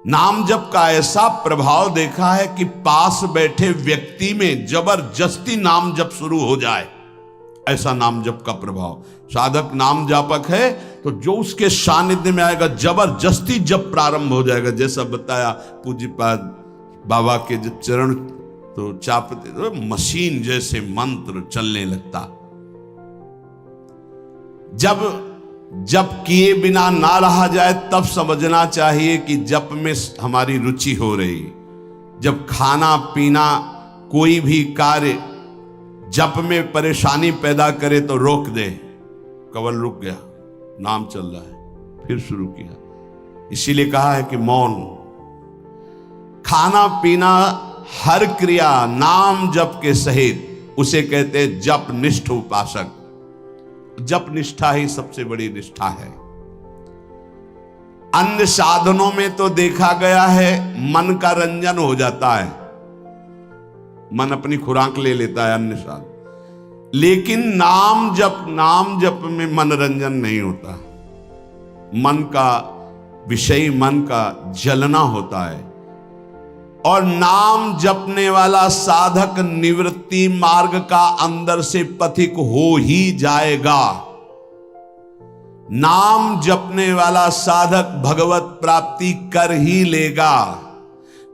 नाम जप का ऐसा प्रभाव देखा है कि पास बैठे व्यक्ति में जबरदस्ती नाम जप शुरू हो जाए, ऐसा नाम जप का प्रभाव। साधक नाम जापक है तो जो उसके सानिध्य में आएगा जबरदस्ती जप प्रारंभ हो जाएगा। जैसा बताया पूज्यपाद बाबा के जब चरण तो चापते तो मशीन जैसे मंत्र चलने लगता। जब किए बिना ना रहा जाए तब समझना चाहिए कि जप में हमारी रुचि हो रही। जब खाना पीना कोई भी कार्य जप में परेशानी पैदा करे तो रोक दे। कवल रुक गया, नाम चल रहा है, फिर शुरू किया। इसीलिए कहा है कि मौन। खाना पीना हर क्रिया नाम जप के सहित उसे कहते जप निष्ठ उपासक। जप निष्ठा ही सबसे बड़ी निष्ठा है। अन्य साधनों में तो देखा गया है मन का रंजन हो जाता है, मन अपनी खुराक ले लेता है अन्य साधन, लेकिन नाम जप में मनोरंजन नहीं होता। मन का विषय, मन का जलना होता है। और नाम जपने वाला साधक निवृत्ति मार्ग का अंदर से पथिक हो ही जाएगा। नाम जपने वाला साधक भगवत प्राप्ति कर ही लेगा।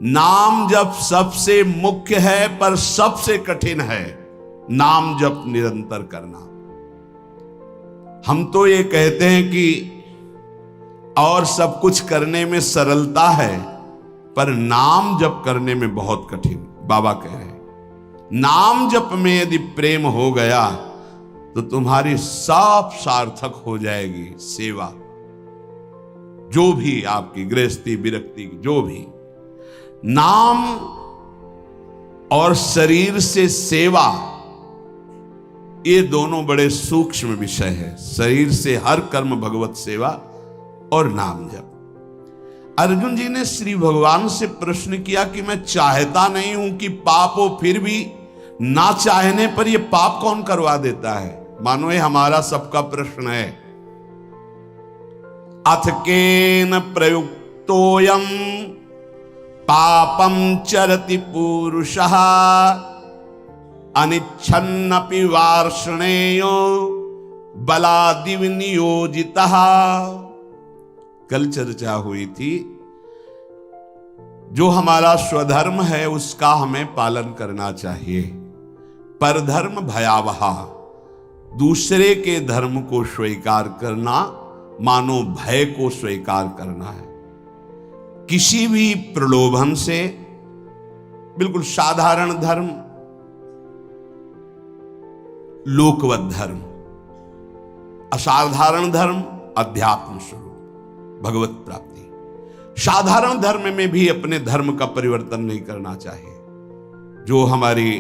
नाम जप सबसे मुख्य है पर सबसे कठिन है नाम जप निरंतर करना। हम तो ये कहते हैं कि और सब कुछ करने में सरलता है, पर नाम जप करने में बहुत कठिन। बाबा कह रहे हैं नाम जप में यदि प्रेम हो गया तो तुम्हारी सब सार्थक हो जाएगी सेवा। जो भी आपकी गृहस्थी विरक्ति जो भी, नाम और शरीर से सेवा ये दोनों बड़े सूक्ष्म विषय है। शरीर से हर कर्म भगवत सेवा और नाम जप। अर्जुन जी ने श्री भगवान से प्रश्न किया कि मैं चाहता नहीं हूं कि पाप हो, फिर भी ना चाहने पर यह पाप कौन करवा देता है? मानो ये हमारा सबका प्रश्न है। अथ केन प्रयुक्तोयम पापम चरति पुरुषः अनिच्छन्नपि वार्ष्णेयो बलादि विनियोजितः। कल चर्चा हुई थी, जो हमारा स्वधर्म है उसका हमें पालन करना चाहिए। परधर्म भयावह, दूसरे के धर्म को स्वीकार करना मानो भय को स्वीकार करना है। किसी भी प्रलोभन से, बिल्कुल साधारण धर्म, लोकवत धर्म, असाधारण धर्म, अध्यात्म स्वरूप, भगवत प्राप्ति। साधारण धर्म में भी अपने धर्म का परिवर्तन नहीं करना चाहिए। जो हमारी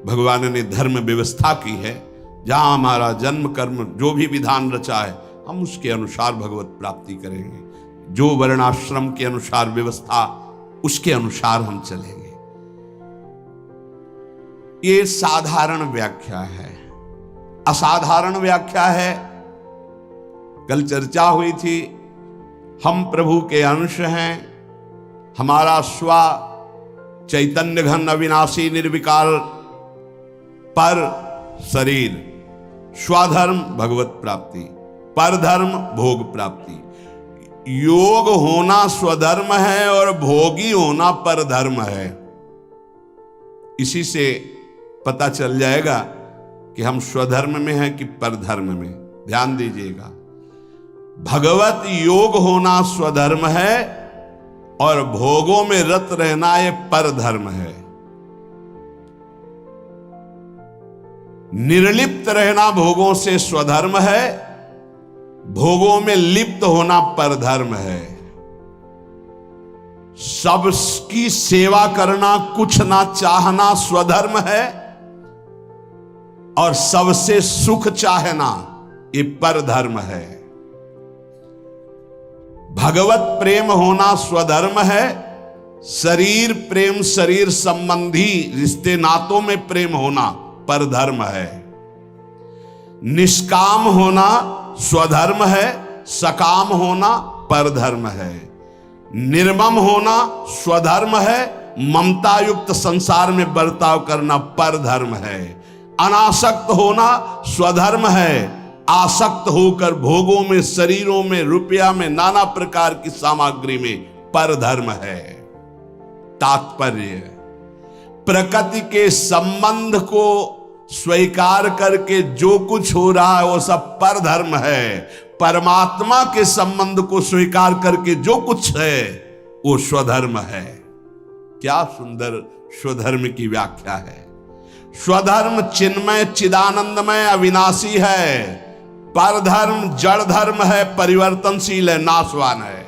भगवान ने धर्म व्यवस्था की है, जहां हमारा जन्म कर्म जो भी विधान रचा है, हम उसके अनुसार भगवत प्राप्ति करेंगे। जो वर्णाश्रम के अनुसार व्यवस्था, उसके अनुसार हम चलेंगे। ये साधारण व्याख्या है। असाधारण व्याख्या है, कल चर्चा हुई थी, हम प्रभु के अंश हैं। हमारा स्व चैतन्य घन अविनाशी निर्विकार पर शरीर, स्वधर्म भगवत प्राप्ति, परधर्म भोग प्राप्ति। योग होना स्वधर्म है और भोगी होना परधर्म है। इसी से पता चल जाएगा कि हम स्वधर्म में हैं कि परधर्म में। ध्यान दीजिएगा, भगवत योग होना स्वधर्म है और भोगों में रत रहना ये परधर्म है। निर्लिप्त रहना भोगों से स्वधर्म है, भोगों में लिप्त होना परधर्म है। सबकी सेवा करना, कुछ ना चाहना स्वधर्म है, और सबसे सुख चाहना ये परधर्म है। भगवत प्रेम होना स्वधर्म है, शरीर प्रेम, शरीर संबंधी रिश्ते नातों में प्रेम होना परधर्म है। निष्काम होना स्वधर्म है, सकाम होना परधर्म है। निर्मम होना स्वधर्म है, ममता युक्त संसार में बर्ताव करना परधर्म है। अनासक्त होना स्वधर्म है, आसक्त होकर भोगों में, शरीरों में, रुपया में, नाना प्रकार की सामग्री में परधर्म है। तात्पर्य, प्रकृति के संबंध को स्वीकार करके जो कुछ हो रहा है वो सब परधर्म है। परमात्मा के संबंध को स्वीकार करके जो कुछ है वो स्वधर्म है। क्या सुंदर स्वधर्म की व्याख्या है। स्वधर्म चिन्मय, चिदानंदमय, अविनाशी है। परधर्म जड़ धर्म है, परिवर्तनशील है, नाशवान है।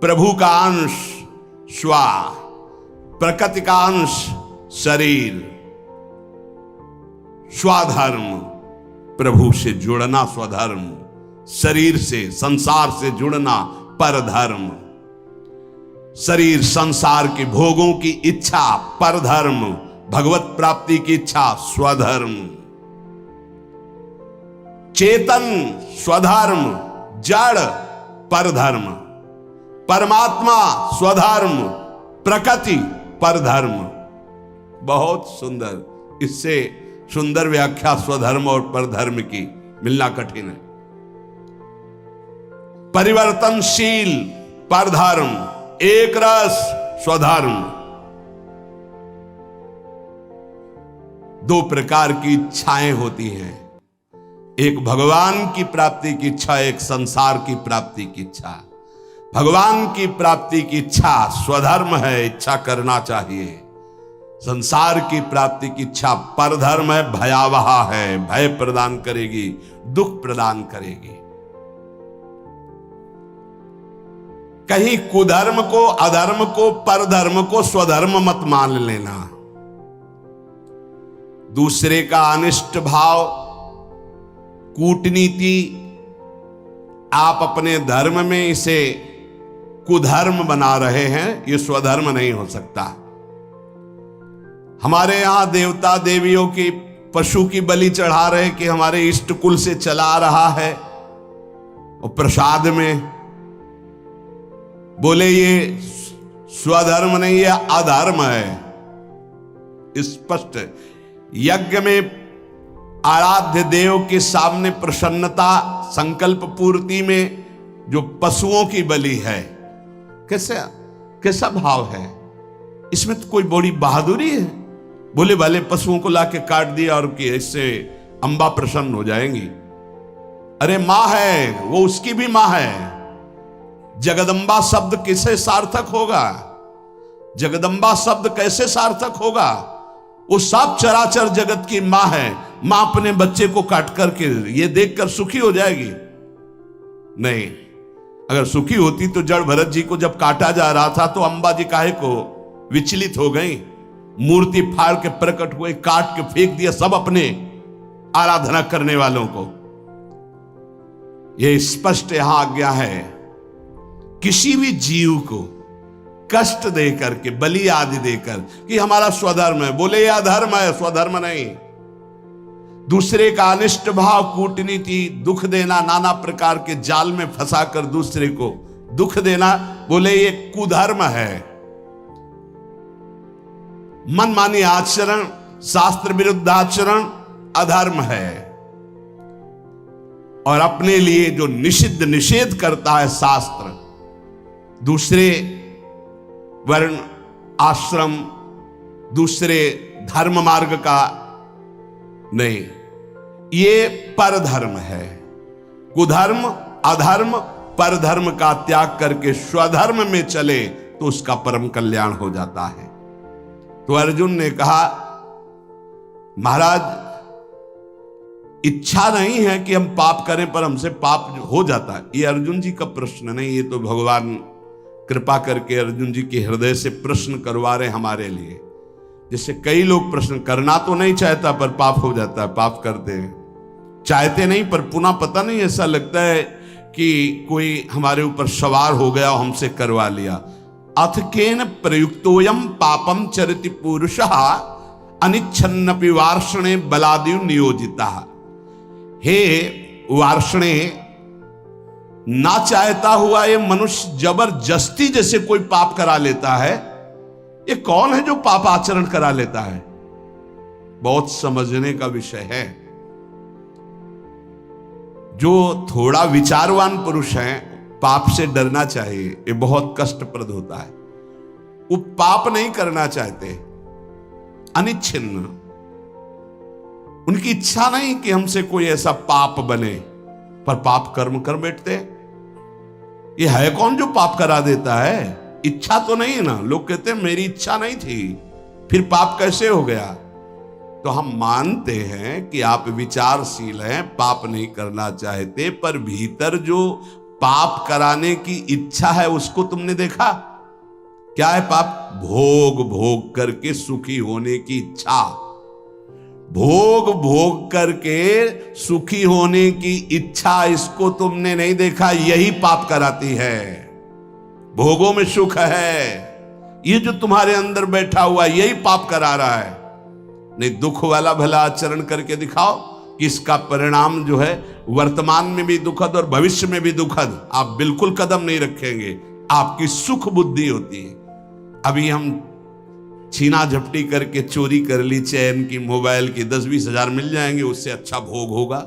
प्रभु का अंश स्वा, प्रकृति का अंश शरीर। स्वधर्म प्रभु से जुड़ना स्वधर्म, शरीर से, संसार से जुड़ना परधर्म। शरीर संसार के भोगों की इच्छा परधर्म, भगवत प्राप्ति की इच्छा स्वधर्म। चेतन स्वधर्म, जड़ परधर्म, परमात्मा स्वधर्म, प्रकृति परधर्म। बहुत सुंदर, इससे सुंदर व्याख्या स्वधर्म और परधर्म की मिलना कठिन है। परिवर्तनशील परधर्म, एक रस स्वधर्म। दो प्रकार की इच्छाएं होती हैं, एक भगवान की प्राप्ति की इच्छा, एक संसार की प्राप्ति की इच्छा। भगवान की प्राप्ति की इच्छा स्वधर्म है, इच्छा करना चाहिए। संसार की प्राप्ति की इच्छा परधर्म है, भयावह है, भय प्रदान करेगी, दुख प्रदान करेगी। कहीं कुधर्म को, अधर्म को, परधर्म को स्वधर्म मत मान लेना। दूसरे का अनिष्ट भाव, कूटनीति, आप अपने धर्म में इसे कुधर्म बना रहे हैं, ये स्वधर्म नहीं हो सकता। हमारे यहां देवता देवियों की, पशु की बलि चढ़ा रहे कि हमारे इष्ट कुल से चला आ रहा है, और प्रसाद में बोले ये स्वधर्म नहीं है, अधर्म है। स्पष्ट यज्ञ में आराध्य देव के सामने प्रसन्नता, संकल्प पूर्ति में जो पशुओं की बलि है, कैसा भाव है इसमें? तो कोई बड़ी बहादुरी है? बोले भले पशुओं को लाके काट दिया और कि इससे अंबा प्रसन्न हो जाएंगी। अरे मां है, वो उसकी भी मां है। जगदंबा शब्द कैसे सार्थक होगा? जगदंबा शब्द कैसे सार्थक होगा? वो सब चराचर जगत की मां है। मां अपने बच्चे को काट करके ये देखकर सुखी हो जाएगी? नहीं। अगर सुखी होती तो जड़ भरत जी को जब काटा जा रहा था तो अंबा जी काहे को विचलित हो गई? मूर्ति फाड़ के प्रकट हुए, काट के फेंक दिया सब अपने आराधना करने वालों को। यह स्पष्ट यहां आज्ञा है, किसी भी जीव को कष्ट देकर के, बलि आदि देकर कि हमारा स्वधर्म है, बोले यह अधर्म है, स्वधर्म नहीं। दूसरे का अनिष्ट भाव, कूटनीति, दुख देना, नाना प्रकार के जाल में फंसाकर दूसरे को दुख देना, बोले ये कुधर्म है। मनमानी आचरण, शास्त्र विरुद्ध आचरण अधर्म है। और अपने लिए जो निषिद्ध निषेध करता है शास्त्र, दूसरे वर्ण, आश्रम, दूसरे धर्म मार्ग का नहीं, ये परधर्म है। कुधर्म, अधर्म, परधर्म का त्याग करके स्वधर्म में चले तो उसका परम कल्याण हो जाता है। तो अर्जुन ने कहा, महाराज इच्छा नहीं है कि हम पाप करें, पर हमसे पाप हो जाता है। ये अर्जुन जी का प्रश्न नहीं, ये तो भगवान कृपा करके अर्जुन जी के हृदय से प्रश्न करवा रहे हमारे लिए। जैसे कई लोग प्रश्न करना तो नहीं चाहता पर पाप हो जाता है, पाप करते हैं। चाहते नहीं पर पुनः पता नहीं, ऐसा लगता है कि कोई हमारे ऊपर सवार हो गया और हमसे करवा लिया। अथ केन प्रयुक्तोयम पापम चरिति पुरुषः अनिच्छन्नपि वार्षणे बलादि नियोजिता। हे वार्षणे, ना चाहता हुआ ये मनुष्य जबरदस्ती जैसे कोई पाप करा लेता है। ये कौन है जो पाप आचरण करा लेता है? बहुत समझने का विषय है। जो थोड़ा विचारवान पुरुष है, पाप से डरना चाहिए। ये बहुत कष्टप्रद होता है। वो पाप नहीं करना चाहते, अनिच्छिन्न, उनकी इच्छा नहीं कि हमसे कोई ऐसा पाप बने, पर पाप कर्म कर बैठते। ये है कौन जो पाप करा देता है? इच्छा तो नहीं ना। लोग कहते हैं मेरी इच्छा नहीं थी, फिर पाप कैसे हो गया? तो हम मानते हैं कि आप विचारशील हैं, पाप नहीं करना चाहते, पर भीतर जो पाप कराने की इच्छा है उसको तुमने देखा? क्या है पाप? भोग भोग करके सुखी होने की इच्छा। भोग भोग करके सुखी होने की इच्छा, इसको तुमने नहीं देखा? यही पाप कराती है। भोगों में सुख है, ये जो तुम्हारे अंदर बैठा हुआ यही पाप करा रहा है। नहीं, दुख वाला भला आचरण करके दिखाओ कि इसका परिणाम जो है वर्तमान में भी दुखद और भविष्य में भी दुखद, आप बिल्कुल कदम नहीं रखेंगे। आपकी सुख बुद्धि होती है। अभी हम छीना झपटी करके चोरी कर ली, चैन की, मोबाइल की, 10-20 हजार मिल जाएंगे, उससे अच्छा भोग होगा।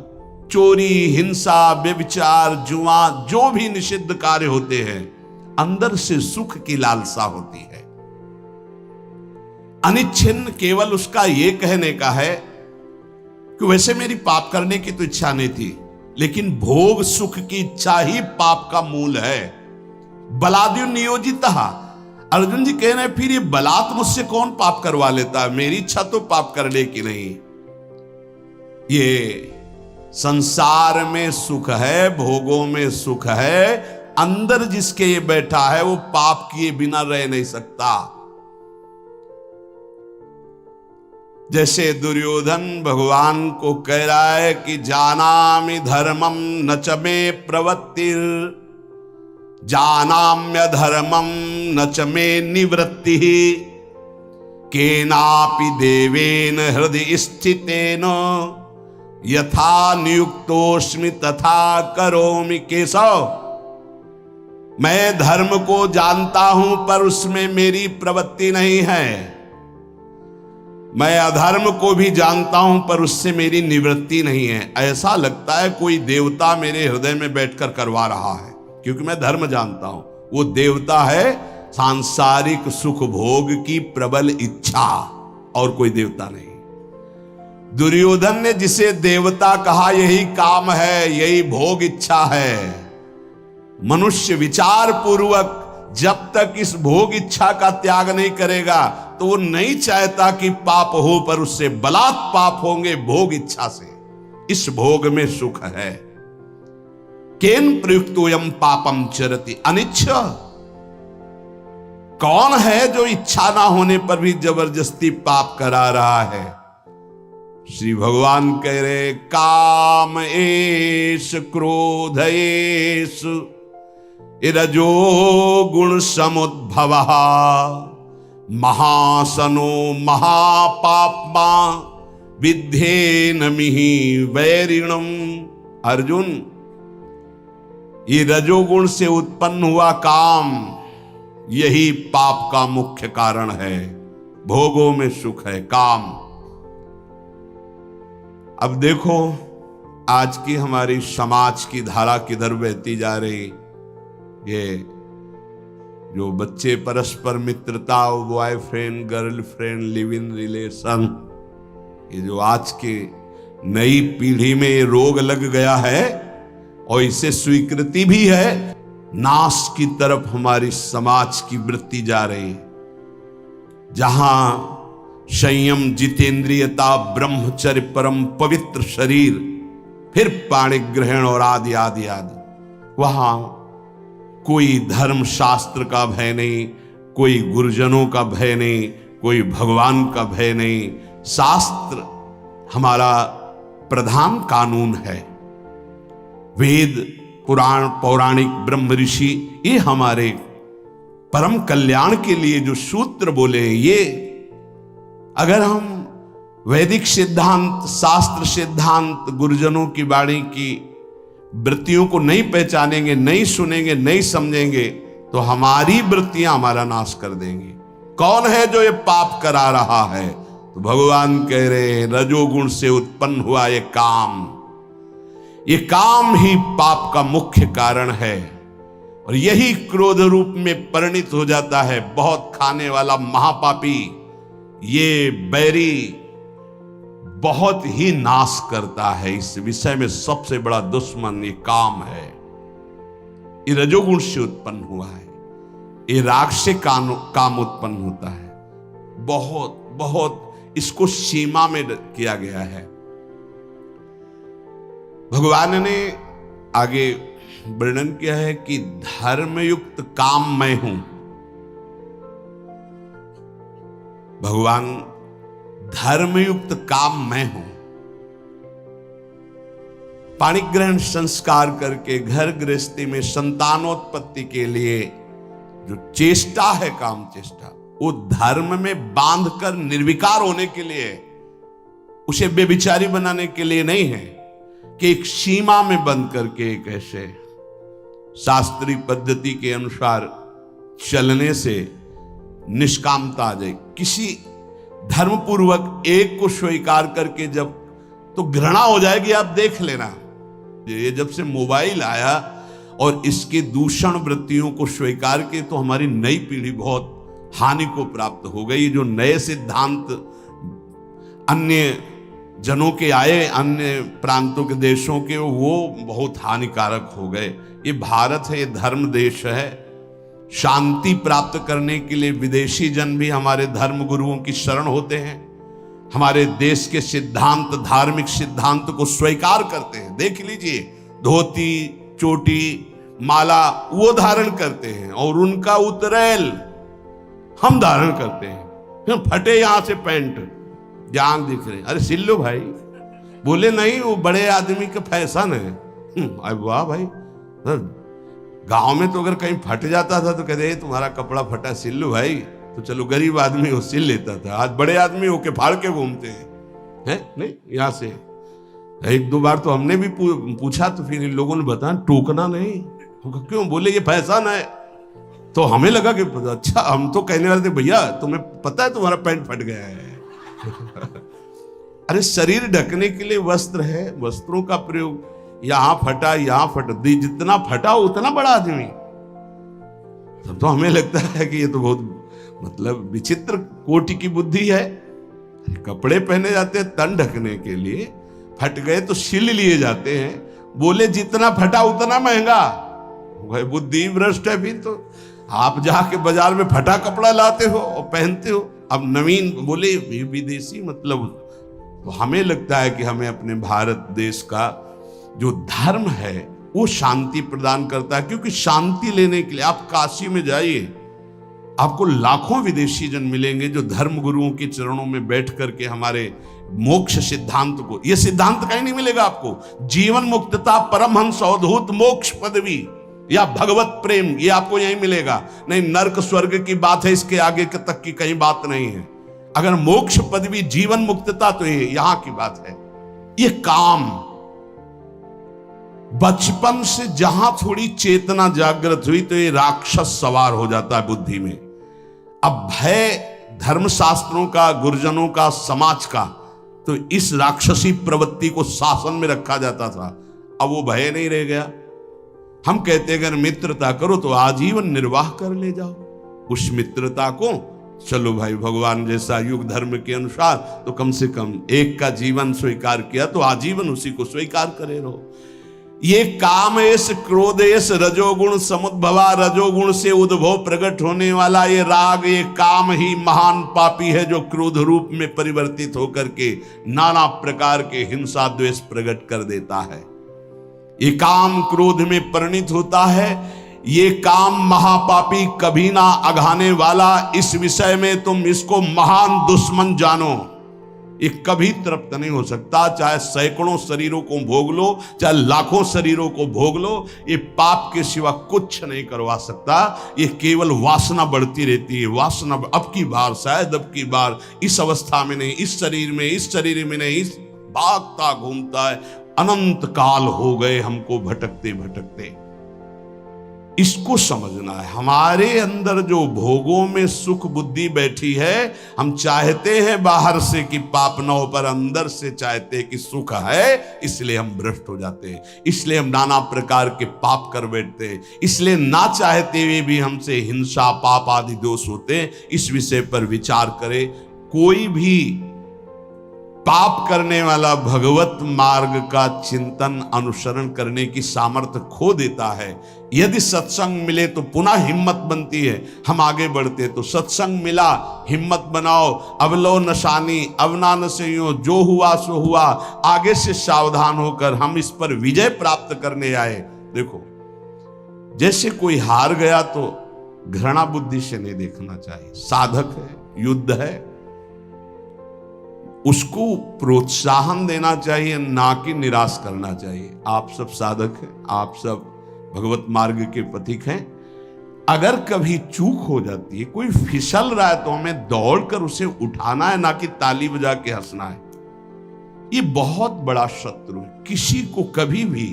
चोरी, हिंसा, व्यभिचार, जुआ, जो भी निषिद्ध कार्य होते हैं, अंदर से सुख की लालसा होती है। अनिच्छिन्न केवल उसका ये कहने का है कि वैसे मेरी पाप करने की तो इच्छा नहीं थी, लेकिन भोग सुख की इच्छा ही पाप का मूल है। बलाद्यु नियोजित। अर्जुन जी कह रहे हैं फिर ये बलात् मुझसे कौन पाप करवा लेता है? मेरी इच्छा तो पाप करने की नहीं। ये संसार में सुख है, भोगों में सुख है, अंदर जिसके ये बैठा है वो पाप किए बिना रह नहीं सकता। जैसे दुर्योधन भगवान को कह रहा है कि जानामि धर्मम न च मे प्रवृत्तिर, जानाम्य धर्मम न च मे निवृत्ति, केनापि देवेन हृदय स्थितेन यथा नियुक्तोस्मि तथा करोमि। केशव, मैं धर्म को जानता हूं पर उसमें मेरी प्रवृत्ति नहीं है। मैं अधर्म को भी जानता हूं पर उससे मेरी निवृत्ति नहीं है। ऐसा लगता है कोई देवता मेरे हृदय में बैठकर करवा रहा है, क्योंकि मैं धर्म जानता हूं। वो देवता है सांसारिक सुख भोग की प्रबल इच्छा, और कोई देवता नहीं। दुर्योधन ने जिसे देवता कहा यही काम है, यही भोग इच्छा है। मनुष्य विचार पूर्वक जब तक इस भोग इच्छा का त्याग नहीं करेगा तो वो नहीं चाहता कि पाप हो, पर उससे बलात् पाप होंगे भोग इच्छा से। इस भोग में सुख है। केन प्रयुक्तोयम पापम चरति अनिच्छ। कौन है जो इच्छा ना होने पर भी जबरदस्ती पाप करा रहा है? श्री भगवान कह रहे काम एष क्रोध एष रजो गुण समुद्भव महासनो महापाप्मा विद्धेन मिहि वैरिणम। अर्जुन, ये रजोगुण से उत्पन्न हुआ काम, यही पाप का मुख्य कारण है। भोगों में सुख है, काम। अब देखो आज की हमारी समाज की धारा किधर बहती जा रही। ये जो बच्चे परस्पर मित्रता, boyfriend girlfriend, live in relation, ये जो आज के नई पीढ़ी में ये रोग लग गया है और इसे स्वीकृति भी है, नाश की तरफ हमारी समाज की वृत्ति जा रही है। जहां संयम, जितेंद्रियता, ब्रह्मचर्य, परम पवित्र शरीर, फिर पाणि ग्रहण और आदि आदि आदि, वहां कोई धर्म शास्त्र का भय नहीं, कोई गुरुजनों का भय नहीं, कोई भगवान का भय नहीं। शास्त्र हमारा प्रधान कानून है। वेद, पुराण, पौराणिक, ब्रह्म ऋषि, ये हमारे परम कल्याण के लिए जो सूत्र बोले, ये अगर हम वैदिक सिद्धांत, शास्त्र सिद्धांत, गुरुजनों की वाणी की वृत्तियों को नहीं पहचानेंगे, नहीं सुनेंगे, नहीं समझेंगे, तो हमारी वृत्तियां हमारा नाश कर देंगी। कौन है जो ये पाप करा रहा है? तो भगवान कह रहे हैं रजोगुण से उत्पन्न हुआ ये काम ही पाप का मुख्य कारण है, और यही क्रोध रूप में परिणित हो जाता है। बहुत खाने वाला महापापी, ये बैरी बहुत ही नाश करता है। इस विषय में सबसे बड़ा दुश्मन ये काम है। ये रजोगुण से उत्पन्न हुआ है, ये राग से काम उत्पन्न होता है। बहुत बहुत इसको सीमा में किया गया है। भगवान ने आगे वर्णन किया है कि धर्मयुक्त काम मैं हूं। भगवान धर्मयुक्त काम मैं हूं। पाणिग्रहण संस्कार करके घर गृहस्थी में संतानोत्पत्ति के लिए जो चेष्टा है, काम चेष्टा, वो धर्म में बांधकर निर्विकार होने के लिए, उसे बेविचारी बनाने के लिए नहीं है कि एक सीमा में बंद करके एक ऐसे शास्त्रीय पद्धति के अनुसार चलने से निष्कामता आ जाए। किसी धर्मपूर्वक एक को स्वीकार करके जब तो घृणा हो जाएगी। आप देख लेना, ये जब से मोबाइल आया और इसके दूषण वृत्तियों को स्वीकार के, तो हमारी नई पीढ़ी बहुत हानि को प्राप्त हो गई। जो नए सिद्धांत अन्य जनों के आए, अन्य प्रांतों के देशों के, वो बहुत हानिकारक हो गए। ये भारत है, ये धर्म देश है। शांति प्राप्त करने के लिए विदेशी जन भी हमारे धर्म गुरुओं की शरण होते हैं, हमारे देश के सिद्धांत, धार्मिक सिद्धांत को स्वीकार करते हैं। देख लीजिए, धोती, चोटी, माला वो धारण करते हैं, और उनका उतरेल हम धारण करते हैं। फटे यहां से पैंट, जांग दिख रहे, अरे सिल लो भाई। बोले नहीं, वो बड़े आदमी का फैशन है। अरे वाह भाई, गांव में तो अगर कहीं फट जाता था तो कहते तुम्हारा कपड़ा फटा, सिल लो भाई। तो चलो गरीब आदमी वो सिल लेता था। आज बड़े आदमी होके फाड़ के घूमते हैं, नहीं यहाँ से। एक दो बार तो हमने भी पूछा, तो फिर इन लोगों ने बताया टोकना नहीं। क्यों? बोले ये फैशन है। तो हमें लगा कि अच्छा, हम तो कहने वाले थे भैया तुम्हें पता है तुम्हारा पैंट फट गया है। अरे शरीर ढकने के लिए वस्त्र है, वस्त्रों का प्रयोग। यहां फटा, यहां फट, जितना फटा उतना बड़ा आदमी। तब तो हमें लगता है कि ये तो बहुत मतलब विचित्र कोटि की बुद्धि है। कपड़े पहने जाते हैं तन ढकने के लिए, फट गए तो सिल लिए जाते हैं। बोले जितना फटा उतना महंगा। वह बुद्धि भ्रष्ट है। फिर तो आप जाके बाजार में फटा कपड़ा लाते हो और पहनते हो। अब नवीन बोले विदेशी, मतलब तो हमें लगता है कि हमें अपने भारत देश का जो धर्म है वो शांति प्रदान करता है। क्योंकि शांति लेने के लिए आप काशी में जाइए, आपको लाखों विदेशी जन मिलेंगे जो धर्म गुरुओं के चरणों में बैठ करके हमारे मोक्ष सिद्धांत को, यह सिद्धांत कहीं नहीं मिलेगा आपको। जीवन मुक्तता, परमहंस अवधूत मोक्ष पदवी या भगवत प्रेम, ये आपको यहीं मिलेगा। नहीं, नर्क स्वर्ग की बात है, इसके आगे तक की कहीं बात नहीं है। अगर मोक्ष पदवी, जीवन मुक्तता, तो ये यहां की बात है। ये काम बचपन से जहां थोड़ी चेतना जागृत हुई तो ये राक्षस सवार हो जाता है बुद्धि में। अब भय धर्मशास्त्रों का, गुरुजनों का, समाज का, तो इस राक्षसी प्रवृत्ति को शासन में रखा जाता था। अब वो भय नहीं रह गया। हम कहते अगर मित्रता करो तो आजीवन निर्वाह कर ले जाओ। उस मित्रता को चलो भाई, भगवान जैसा युग धर्म के अनुसार तो कम से कम एक का जीवन स्वीकार किया तो आजीवन उसी को स्वीकार करे रहो। ये कामेश, क्रोधेश, रजोगुण समुद्भवा, रजोगुण से उद्भव प्रकट होने वाला ये राग, ये काम ही महान पापी है, जो क्रोध रूप में परिवर्तित होकर के नाना प्रकार के हिंसा द्वेष प्रकट कर देता है। ये काम क्रोध में परिणित होता है। ये काम महापापी, कभी ना अघाने वाला। इस विषय में तुम इसको महान दुश्मन जानो। ये कभी तृप्त नहीं हो सकता, चाहे सैकड़ों शरीरों को भोग लो, चाहे लाखों शरीरों को भोग लो, ये पाप के सिवा कुछ नहीं करवा सकता। ये केवल वासना बढ़ती रहती है। वासना अब की बार, शायद अब की बार, इस अवस्था में नहीं, इस शरीर में नहीं, इस भागता घूमता है। अनंत काल हो गए हमको भटकते भटकते। इसको समझना है। हमारे अंदर जो भोगों में सुख बुद्धि बैठी है, हम चाहते हैं बाहर से कि पाप न हो, पर अंदर से चाहते हैं कि सुख है, इसलिए हम भ्रष्ट हो जाते हैं, इसलिए हम नाना प्रकार के पाप कर बैठते हैं, इसलिए ना चाहते हुए भी हमसे हिंसा पाप आदि दोष होते हैं। इस विषय पर विचार करें। कोई भी पाप करने वाला भगवत मार्ग का चिंतन अनुसरण करने की सामर्थ्य खो देता है। यदि सत्संग मिले तो पुनः हिम्मत बनती है, हम आगे बढ़ते। तो सत्संग मिला, हिम्मत बनाओ, अब लो नशानी अब ना नशेयो, जो हुआ सो हुआ, आगे से सावधान होकर हम इस पर विजय प्राप्त करने आए। देखो, जैसे कोई हार गया तो घृणा बुद्धि से नहीं देखना चाहिए। साधक है, युद्ध है, उसको प्रोत्साहन देना चाहिए, ना कि निराश करना चाहिए। आप सब साधक हैं, आप सब भगवत मार्ग के पथिक हैं। अगर कभी चूक हो जाती है, कोई फिसल रहा है, तो हमें दौड़कर उसे उठाना है, ना कि ताली बजा के हंसना है। ये बहुत बड़ा शत्रु है। किसी को कभी भी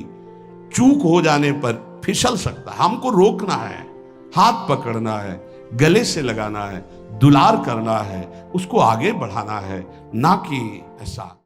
चूक हो जाने पर फिसल सकता है, हमको रोकना है, हाथ पकड़ना है, गले से लगाना है, दुलार करना है, उसको आगे बढ़ाना है, ना कि ऐसा।